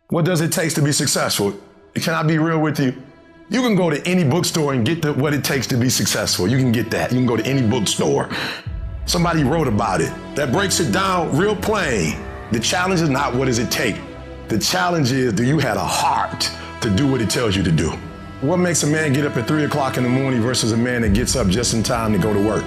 What does it take to be successful? Can I be real with you? You can go to any bookstore and get what it takes to be successful. You can get that. You can go to any bookstore. Somebody wrote about it. That breaks it down real plain. The challenge is not what does it take. The challenge is, do you have a heart to do what it tells you to do? What makes a man get up at 3 o'clock in the morning versus a man that gets up just in time to go to work?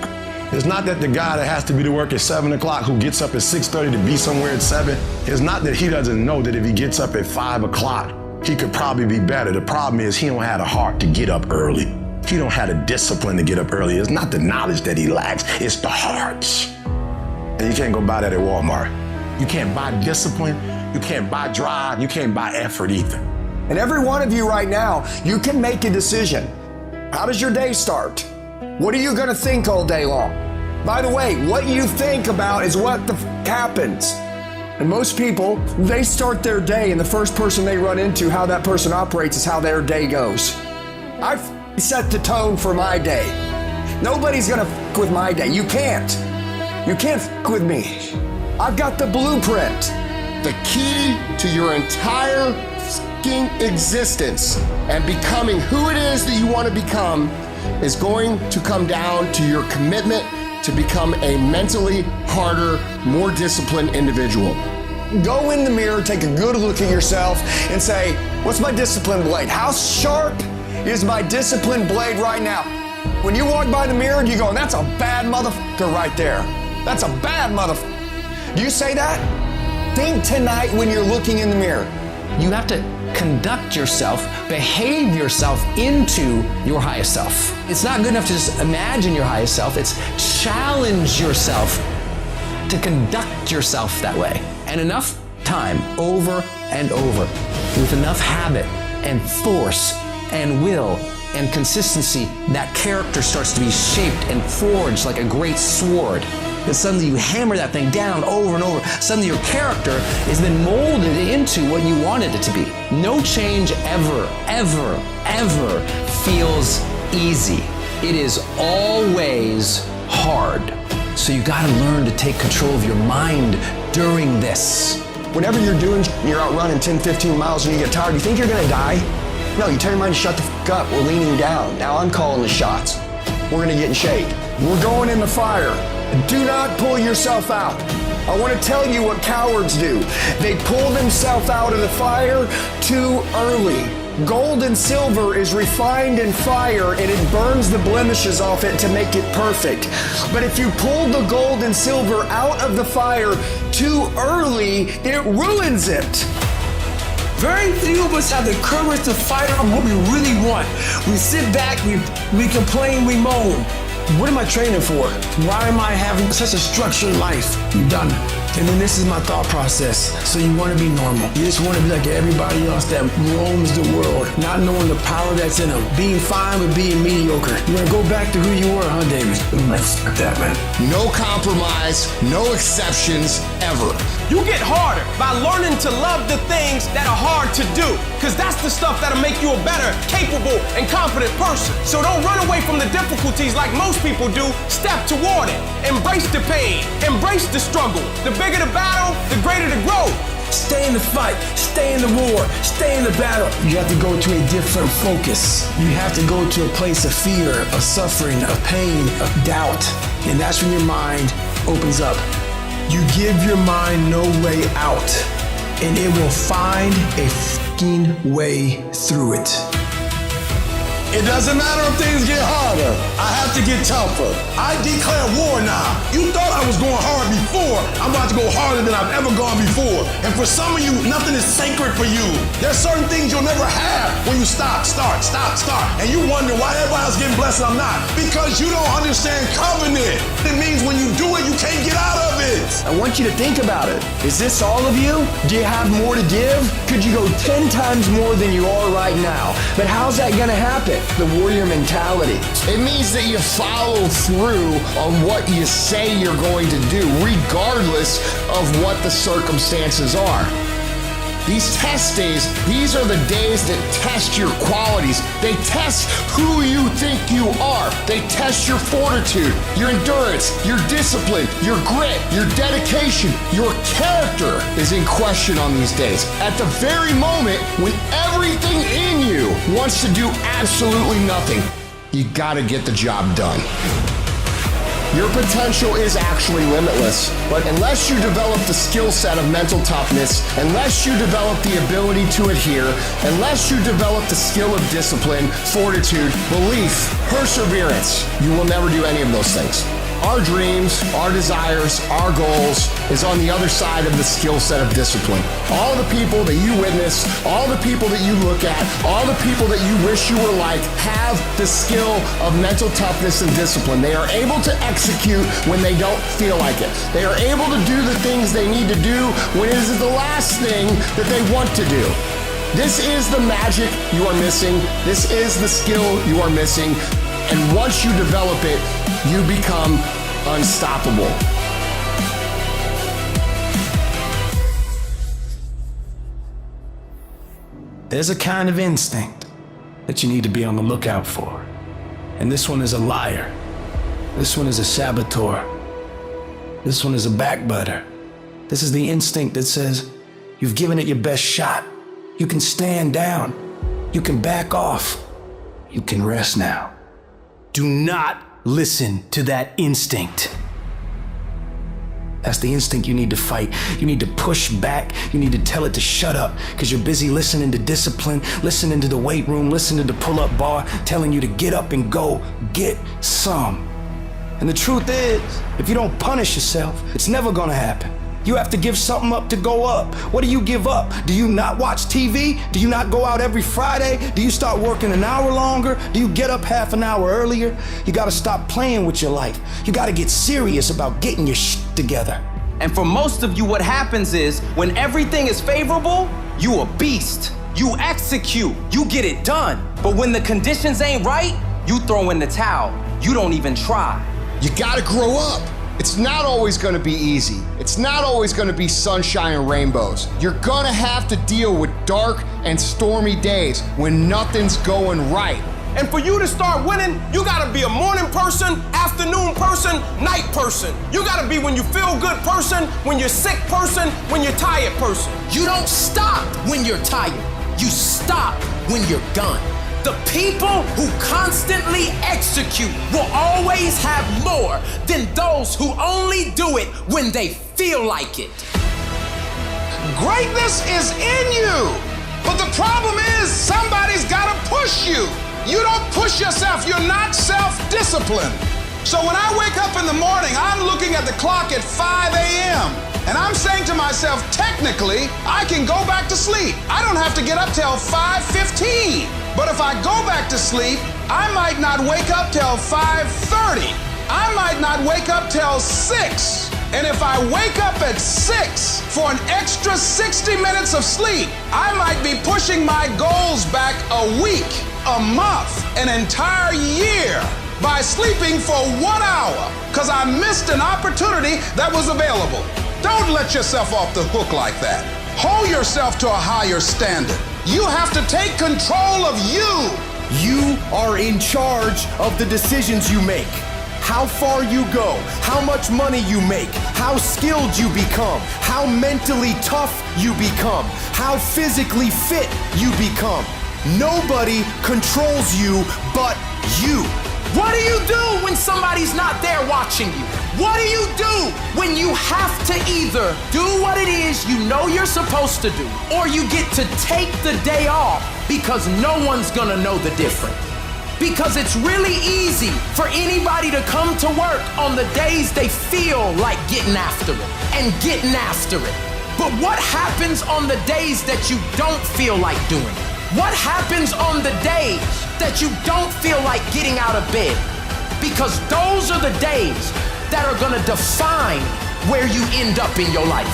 It's not that the guy that has to be to work at 7 o'clock who gets up at 6:30 to be somewhere at 7. It's not that he doesn't know that if he gets up at 5 o'clock, he could probably be better. The problem is he don't have the heart to get up early. He don't have the discipline to get up early. It's not the knowledge that he lacks, it's the hearts. And you can't go buy that at Walmart. You can't buy discipline, you can't buy drive, you can't buy effort either. And every one of you right now, you can make a decision. How does your day start? What are you gonna think all day long? By the way, what you think about is what happens. And most people, they start their day and the first person they run into, how that person operates is how their day goes. I've set the tone for my day. Nobody's gonna with my day. You can't. You can't with me. I've got the blueprint. The key to your entire existence and becoming who it is that you want to become is going to come down to your commitment to become a mentally harder, more disciplined individual. Go in the mirror, take a good look at yourself and say, what's my discipline blade? How sharp is my discipline blade right now? When you walk by the mirror, you go, that's a bad motherfucker right there. That's a bad motherfucker. Do you say that? Think tonight when you're looking in the mirror. You have to conduct yourself, behave yourself into your highest self. It's not good enough to just imagine your highest self, it's challenge yourself to conduct yourself that way. And enough time, over and over, with enough habit and force and will and consistency, that character starts to be shaped and forged like a great sword. And suddenly you hammer that thing down over and over. Suddenly your character has been molded into what you wanted it to be. No change ever, ever, ever feels easy. It is always hard. So you gotta learn to take control of your mind during this. Whatever you're doing, you're out running 10, 15 miles and you get tired, you think you're gonna die? No, you turn your mind and shut the fuck up. We're leaning down. Now I'm calling the shots. We're gonna get in shape. We're going in the fire. Do not pull yourself out. I want to tell you what cowards do. They pull themselves out of the fire too early. Gold and silver is refined in fire and it burns the blemishes off it to make it perfect. But if you pull the gold and silver out of the fire too early, it ruins it. Very few of us have the courage to fight on what we really want. We sit back, we complain, we moan. What am I training for? Why am I having such a structured life? I'm done. And then this is my thought process. So you want to be normal. You just want to be like everybody else that roams the world, not knowing the power that's in them. Being fine with being mediocre. You want to go back to who you were, huh, David? Let's fuck that, man. No compromise, no exceptions, ever. You get harder by learning to love the things that are hard to do, because that's the stuff that'll make you a better, capable, and confident person. So don't run away from the difficulties like most people do. Step toward it. Embrace the pain. Embrace the struggle. The bigger the battle, the greater the growth. Stay in the fight, stay in the war, stay in the battle. You have to go to a different focus. You have to go to a place of fear, of suffering, of pain, of doubt. And that's when your mind opens up. You give your mind no way out, and it will find a fucking way through it. It doesn't matter if things get harder. I have to get tougher. I declare war now. You thought I was going hard before. I'm about to go harder than I've ever gone before. And for some of you, nothing is sacred for you. There's certain things you'll never have when you start. And you wonder why everybody else getting blessed and I'm not. Because you don't understand covenant. It means when you do it, you can't get out of it. I want you to think about it. Is this all of you? Do you have more to give? Could you go 10 times more than you are right now? But how's that gonna happen? The warrior mentality. It means that you follow through on what you say you're going to do, regardless of what the circumstances are. These test days, these are the days that test your qualities. They test who you think you are. They test your fortitude, your endurance, your discipline, your grit, your dedication. Your character is in question on these days. At the very moment when everything in you wants to do absolutely nothing, you gotta get the job done. Your potential is actually limitless, but unless you develop the skill set of mental toughness, unless you develop the ability to adhere, unless you develop the skill of discipline, fortitude, belief, perseverance, you will never do any of those things. Our dreams, our desires, our goals is on the other side of the skill set of discipline. All the people that you witness, all the people that you look at, all the people that you wish you were like have the skill of mental toughness and discipline. They are able to execute when they don't feel like it. They are able to do the things they need to do when it is the last thing that they want to do. This is the magic you are missing. This is the skill you are missing. And once you develop it, you become unstoppable. There's a kind of instinct that you need to be on the lookout for. And this one is a liar. This one is a saboteur. This one is a backbiter. This is the instinct that says, you've given it your best shot. You can stand down. You can back off. You can rest now. Do not listen to that instinct. That's the instinct you need to fight. You need to push back. You need to tell it to shut up because you're busy listening to discipline, listening to the weight room, listening to the pull-up bar, telling you to get up and go get some. And the truth is, if you don't punish yourself, it's never gonna happen. You have to give something up to go up. What do you give up? Do you not watch TV? Do you not go out every Friday? Do you start working an hour longer? Do you get up half an hour earlier? You gotta stop playing with your life. You gotta get serious about getting your shit together. And for most of you, what happens is when everything is favorable, you a beast. You execute, you get it done. But when the conditions ain't right, you throw in the towel. You don't even try. You gotta grow up. It's not always gonna be easy. It's not always gonna be sunshine and rainbows. You're gonna have to deal with dark and stormy days when nothing's going right. And for you to start winning, you gotta be a morning person, afternoon person, night person. You gotta be when you feel good person, when you're sick person, when you're tired person. You don't stop when you're tired. You stop when you're done. The people who constantly execute will always have more than those who only do it when they feel like it. Greatness is in you, but the problem is somebody's gotta push you. You don't push yourself, you're not self-disciplined. So when I wake up in the morning, I'm looking at the clock at 5 a.m. and I'm saying to myself, technically, I can go back to sleep. I don't have to get up till 5:15. But if I go back to sleep, I might not wake up till 5:30. I might not wake up till 6. And if I wake up at 6 for an extra 60 minutes of sleep, I might be pushing my goals back a week, a month, an entire year by sleeping for 1 hour because I missed an opportunity that was available. Don't let yourself off the hook like that. Hold yourself to a higher standard. You have to take control of you. You are in charge of the decisions you make. How far you go, how much money you make, how skilled you become, how mentally tough you become, how physically fit you become. Nobody controls you but you. What do you do when somebody's not there watching you? What do you do when you have to either do what it is you know you're supposed to do, or you get to take the day off because no one's gonna know the difference? Because it's really easy for anybody to come to work on the days they feel like getting after it and getting after it. But what happens on the days that you don't feel like doing it? What happens on the days that you don't feel like getting out of bed? Because those are the days that are gonna define where you end up in your life.